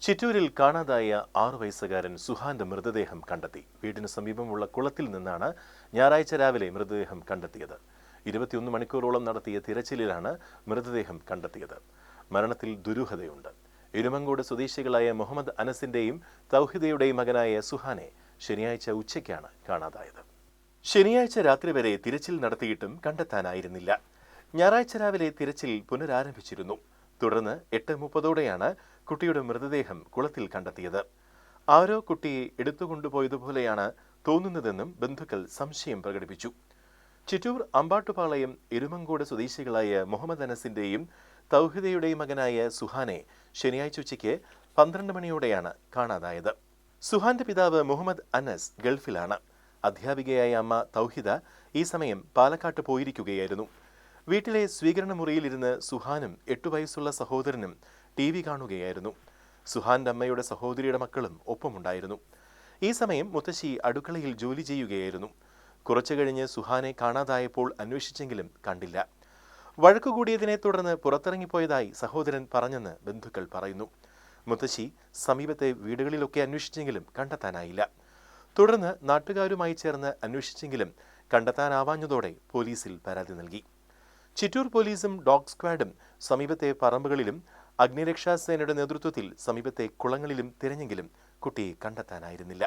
ചിറ്റൂരിൽ കാണാതായ 6 വയസ്സുകാരൻ സുഹാന്റെ മൃതദേഹം കണ്ടെത്തി. വീടിന് സമീപമുള്ള കുളത്തിൽ നിന്നാണ് ഞായറാഴ്ച രാവിലെ മൃതദേഹം കണ്ടെത്തിയത്. 21 മണിക്കൂറോളം നടത്തിയ തിരച്ചിലിലാണ് മൃതദേഹം കണ്ടെത്തിയത്. മരണത്തിൽ ദുരൂഹതയുണ്ട്. ഇരുമങ്കോട് സ്വദേശികളായ മുഹമ്മദ് അനസിന്റെയും തൗഹിദയുടെയും മകനായ സുഹാനെ ശനിയാഴ്ച ഉച്ചയ്ക്കാണ് കാണാതായത്. ശനിയാഴ്ച രാത്രി വരെ തിരച്ചിൽ നടത്തിയിട്ടും കണ്ടെത്താനായിരുന്നില്ല. ഞായറാഴ്ച രാവിലെ തിരച്ചിൽ പുനരാരംഭിച്ചിരുന്നു. തുടർന്ന് 8:30ഓടെയാണ് കുട്ടിയുടെ മൃതദേഹം കുളത്തിൽ കണ്ടെത്തിയത്. ആരോ കുട്ടിയെ എടുത്തുകൊണ്ടുപോയതുപോലെയാണ് തോന്നുന്നതെന്നും ബന്ധുക്കൾ സംശയം പ്രകടിപ്പിച്ചു. ചിറ്റൂർ അമ്പാട്ടുപാളയം ഇരുമങ്കോട് സ്വദേശികളായ മുഹമ്മദ് അനസിന്റെയും തൗഹിദയുടെയും മകനായ സുഹാനെ ശനിയാഴ്ച ഉച്ചയ്ക്ക് 12 മണിയോടെയാണ് കാണാതായത്. സുഹാന്റെ പിതാവ് മുഹമ്മദ് അനസ് ഗൾഫിലാണ്. അധ്യാപികയായ അമ്മ തൗഹിദ ഈ സമയം പാലക്കാട്ട് പോയിരിക്കുകയായിരുന്നു. വീട്ടിലെ സ്വീകരണ മുറിയിലിരുന്ന് സുഹാനും 8 വയസ്സുള്ള സഹോദരനും TV കാണുകയായിരുന്നു. സുഹാന്റെ അമ്മയുടെ സഹോദരിയുടെ മക്കളും ഒപ്പമുണ്ടായിരുന്നു. ഈ സമയം മുത്തശ്ശി അടുക്കളയിൽ ജോലി ചെയ്യുകയായിരുന്നു. കുറച്ചു കഴിഞ്ഞ് സുഹാനെ കാണാതായപ്പോൾ അന്വേഷിച്ചെങ്കിലും കണ്ടില്ല. വഴക്കുകൂടിയതിനെ തുടർന്ന് പുറത്തിറങ്ങിപ്പോയതായി സഹോദരൻ പറഞ്ഞെന്ന് ബന്ധുക്കൾ പറയുന്നു. മുത്തശ്ശി സമീപത്തെ വീടുകളിലൊക്കെ അന്വേഷിച്ചെങ്കിലും കണ്ടെത്താനായില്ല. തുടർന്ന് നാട്ടുകാരുമായി ചേർന്ന് അന്വേഷിച്ചെങ്കിലും കണ്ടെത്താനാവാഞ്ഞതോടെ പോലീസിൽ പരാതി നൽകി. ചിറ്റൂർ പോലീസും ഡോഗ് സ്ക്വാഡും സമീപത്തെ പറമ്പുകളിലും അഗ്നിരക്ഷാസേനയുടെ നേതൃത്വത്തിൽ സമീപത്തെ കുളങ്ങളിലും തിരഞ്ഞെങ്കിലും കുട്ടിയെ കണ്ടെത്താനായിരുന്നില്ല.